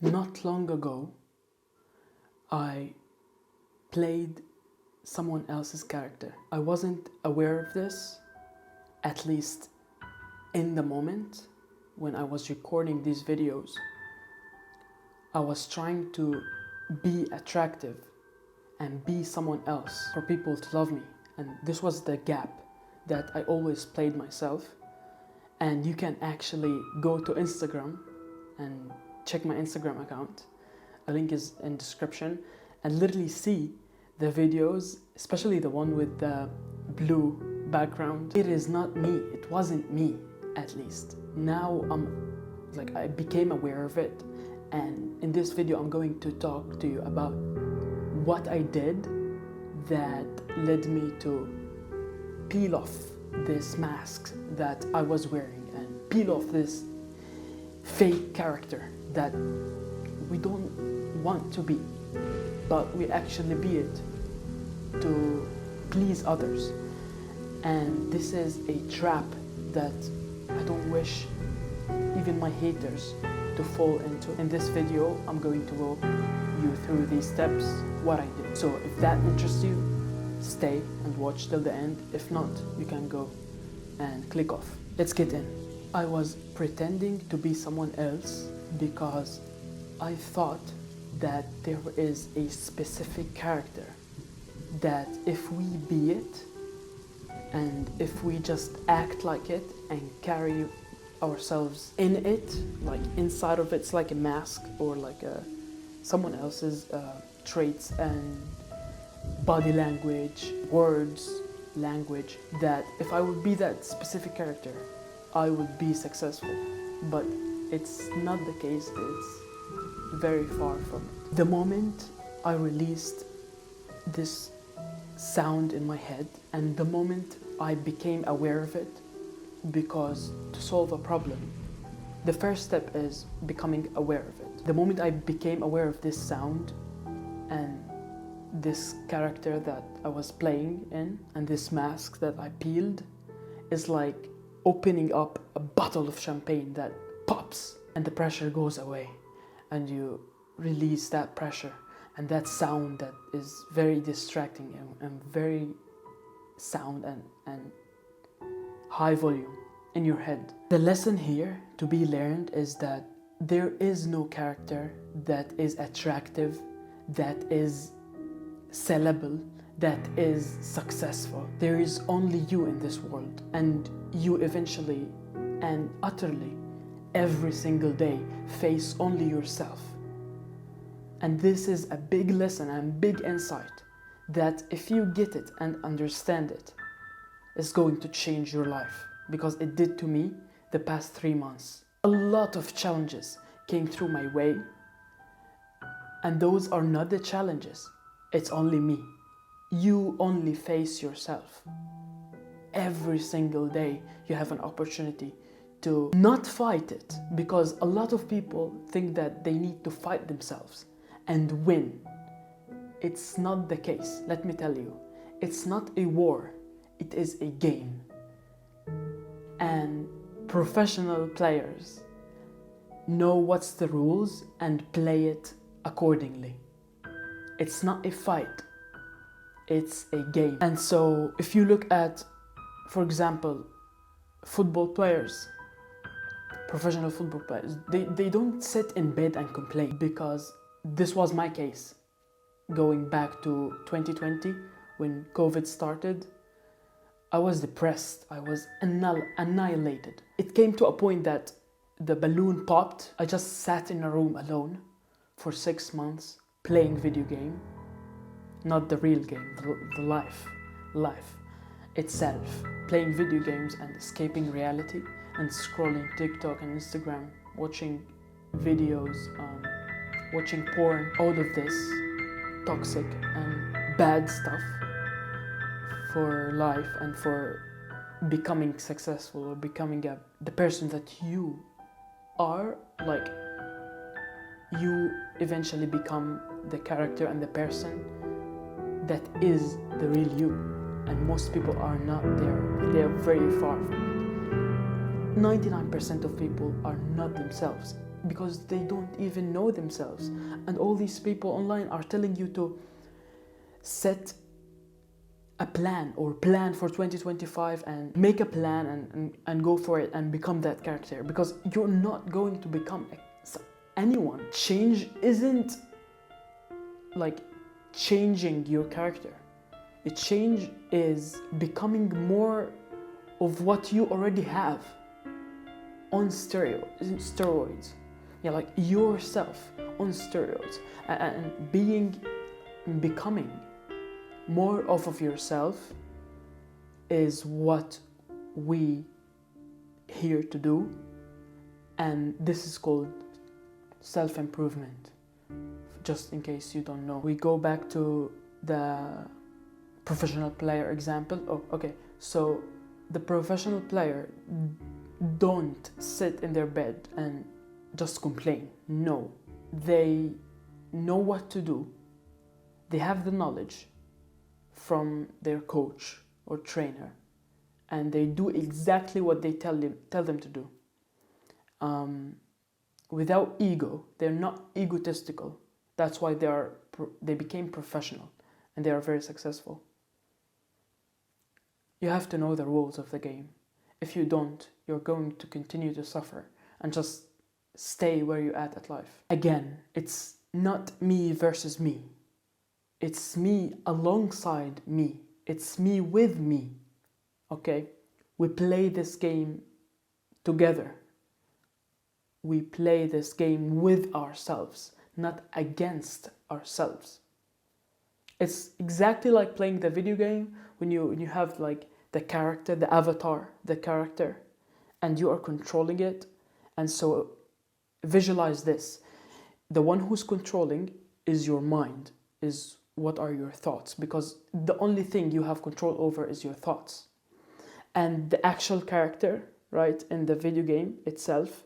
Not long ago, I played someone else's character. I wasn't aware of this, at least in the moment when I was recording these videos. I was trying to be attractive and be someone else for people to love me. And this was the gap that I always played myself. And you can actually go to Instagram and check my Instagram account. A link is in description, and literally see the videos, especially the one with the blue background. It is not me. It wasn't me, at least. Now I became aware of it, and in this video I'm going to talk to you about what I did that led me to peel off this mask that I was wearing and peel off this fake character that we don't want to be, but we actually be it to please others. And this is a trap that I don't wish even my haters to fall into. In this video, I'm going to walk you through these steps, what I did. So if that interests you, stay and watch till the end. If not, you can go and click off. Let's get in. I was pretending to be someone else because I thought that there is a specific character that if we be it and if we just act like it and carry ourselves in it, like inside of it's like a mask or like someone else's traits and body language, words, language, that if I would be that specific character, I would be successful. But it's not the case. It's very far from it. The moment I released this sound in my head, and the moment I became aware of it, because to solve a problem, the first step is becoming aware of it. The moment I became aware of this sound and this character that I was playing in and this mask that I peeled, is like opening up a bottle of champagne that pops and the pressure goes away and you release that pressure and that sound that is very distracting and very sound and high volume in your head. The lesson here to be learned is that there is no character that is attractive, that is sellable, that is successful. There is only you in this world, and you eventually and utterly every single day face only yourself. And this is a big lesson and big insight that if you get it and understand it, it's going to change your life, because it did to me the past 3 months. A lot of challenges came through my way, and those are not the challenges, it's only me. You only face yourself. Every single day you have an opportunity to not fight it, because a lot of people think that they need to fight themselves and win. It's not the case. Let me tell you, it's not a war, it is a game. And professional players know what's the rules and play it accordingly. It's not a fight, it's a game. And so if you look at, for example, football players, professional football players, they don't sit in bed and complain, because this was my case. Going back to 2020, when COVID started, I was depressed, I was annihilated. It came to a point that the balloon popped. I just sat in a room alone for 6 months, playing video game, not the real game, the life itself, playing video games and escaping reality and scrolling TikTok and Instagram, watching videos, watching porn, all of this toxic and bad stuff for life and for becoming successful or becoming the person that you are. Like, you eventually become the character and the person that is the real you, and most people are not there. They are very far from it. 99% of people are not themselves because they don't even know themselves. And all these people online are telling you to set a plan or plan for 2025 and make a plan and go for it and become that character, because you're not going to become anyone. Change isn't like changing your character. A change is becoming more of what you already have on steroids. Yeah, like yourself on steroids, and becoming more of yourself is what we here to do, and this is called self-improvement. Just in case you don't know, we go back to the professional player example. Oh, okay, so the professional player don't sit in their bed and just complain. No, they know what to do. They have the knowledge from their coach or trainer, and they do exactly what they tell them to do. Without ego. They're not egotistical. That's why they became professional and they are very successful. You have to know the rules of the game. If you don't, you're going to continue to suffer and just stay where you're at life. Again, it's not me versus me. It's me alongside me. It's me with me. Okay? We play this game together. We play this game with ourselves, not against ourselves. It's exactly like playing the video game when you have like the character, the avatar, the character, and you are controlling it. And so visualize this. The one who's controlling is your mind, is what are your thoughts, because the only thing you have control over is your thoughts. And the actual character, right, in the video game itself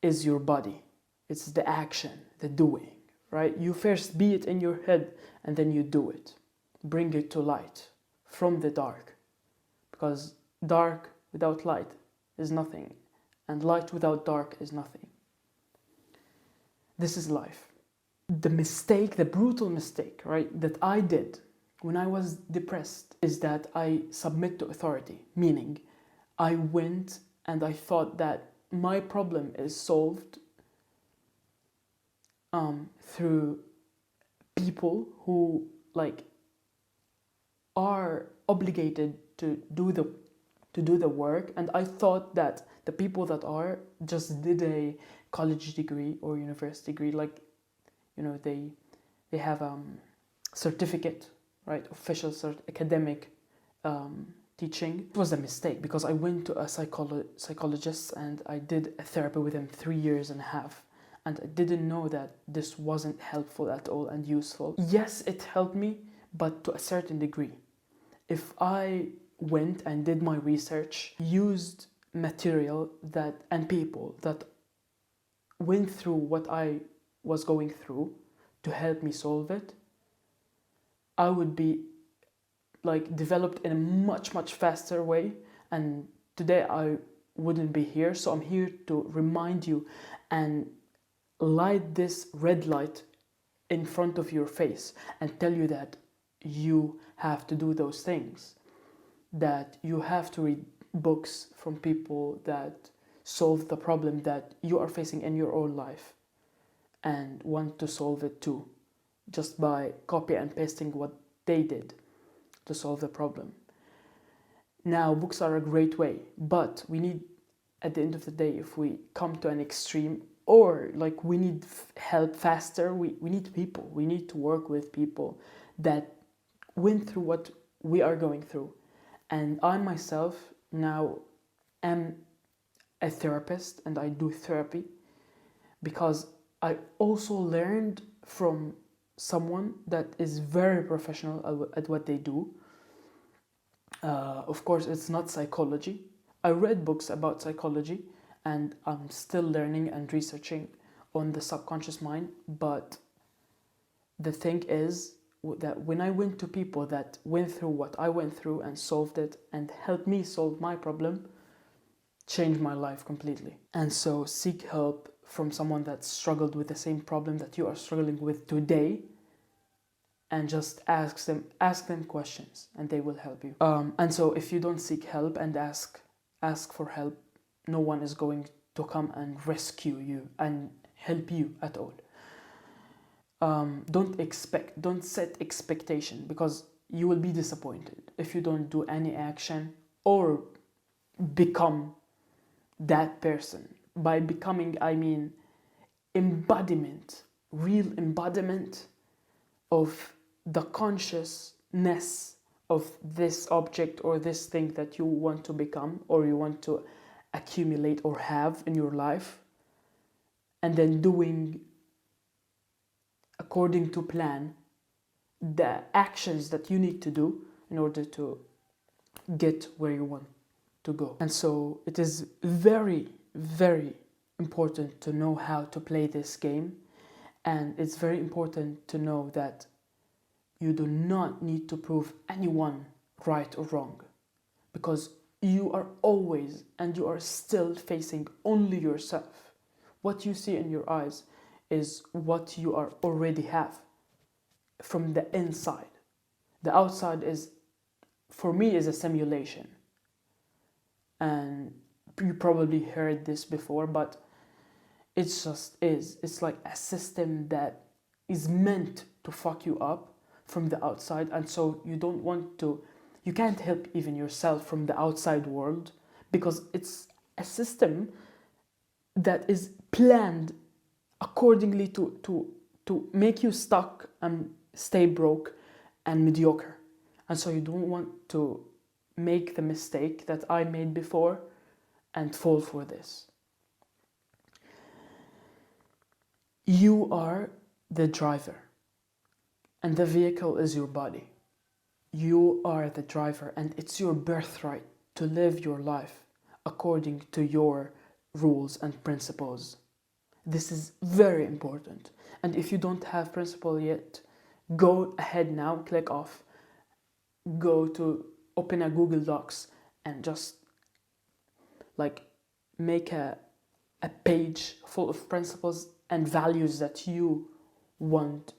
is your body. It's the action, the doing, right? You first be it in your head and then you do it. Bring it to light from the dark, because dark without light is nothing, and light without dark is nothing. This is life. The mistake, the brutal mistake, right, that I did when I was depressed is that I submit to authority, meaning I went and I thought that my problem is solved through people who like are obligated to do the work, and I thought that the people that are just did a college degree or university degree, like, you know, they have certificate, right, official academic teaching. It was a mistake because I went to a psychologist and I did a therapy with him 3.5 years, and I didn't know that this wasn't helpful at all and useful. Yes, it helped me, but to a certain degree. If I went and did my research, used material and people that went through what I was going through to help me solve it, I would be like developed in a much faster way, and today I wouldn't be here. So I'm here to remind you and light this red light in front of your face and tell you that you have to do those things, that you have to read books from people that solve the problem that you are facing in your own life and want to solve it too, just by copy and pasting what they did to solve the problem. Now, books are a great way, but we need, at the end of the day, if we come to an extreme or like we need help faster, we need people. We need to work with people that went through what we are going through. And I myself now am a therapist and I do therapy because I also learned from someone that is very professional at what they do. Of course, it's not psychology. I read books about psychology and I'm still learning and researching on the subconscious mind. But the thing is that when I went to people that went through what I went through and solved it and helped me solve my problem, changed my life completely. And so seek help from someone that struggled with the same problem that you are struggling with today, and just ask them questions, and they will help you. And so if you don't seek help and ask for help, no one is going to come and rescue you and help you at all. Don't set expectation, because you will be disappointed if you don't do any action or become that person. By becoming, I mean embodiment, real embodiment of the consciousness of this object or this thing that you want to become or you want to accumulate or have in your life, and then doing according to plan the actions that you need to do in order to get where you want to go. And so it is very, very important to know how to play this game, and it's very important to know that you do not need to prove anyone right or wrong, because you are always and you are still facing only yourself. What you see in your eyes is what you are already have from the inside. The outside is, for me, is a simulation. And you probably heard this before, but it's like a system that is meant to fuck you up from the outside. And so you can't help even yourself from the outside world, because it's a system that is planned accordingly to make you stuck and stay broke and mediocre. And so you don't want to make the mistake that I made before and fall for this. You are the driver, and the vehicle is your body. You are the driver, and it's your birthright to live your life according to your rules and principles. This is very important. And if you don't have principle yet, go ahead now, click off, open a Google Docs and just like make a page full of principles and values that you want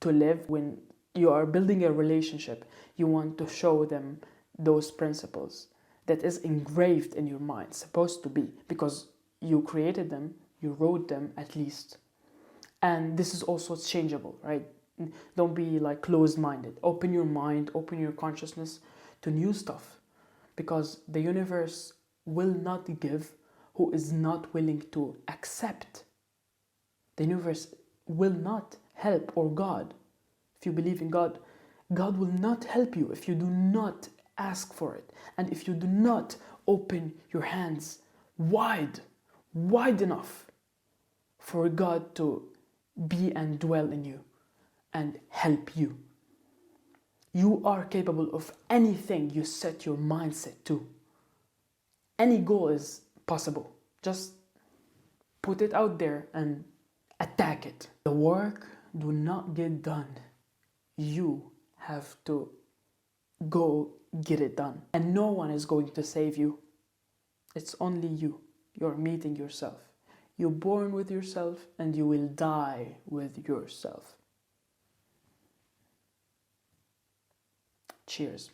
to live. When you are building a relationship, you want to show them those principles that is engraved in your mind, supposed to be, because you created them, you wrote them at least. And this is also changeable, right? Don't be like closed-minded. Open your mind, open your consciousness to new stuff, because the universe will not give who is not willing to accept. The universe will not help, or God. If you believe in God, God will not help you if you do not ask for it, and if you do not open your hands wide enough for God to be and dwell in you and help you. You are capable of anything you set your mindset to. Any goal is possible. Just put it out there and attack it. The work do not get done. You have to go get it done. And no one is going to save you. It's only you. You're meeting yourself. You're born with yourself and you will die with yourself. Cheers.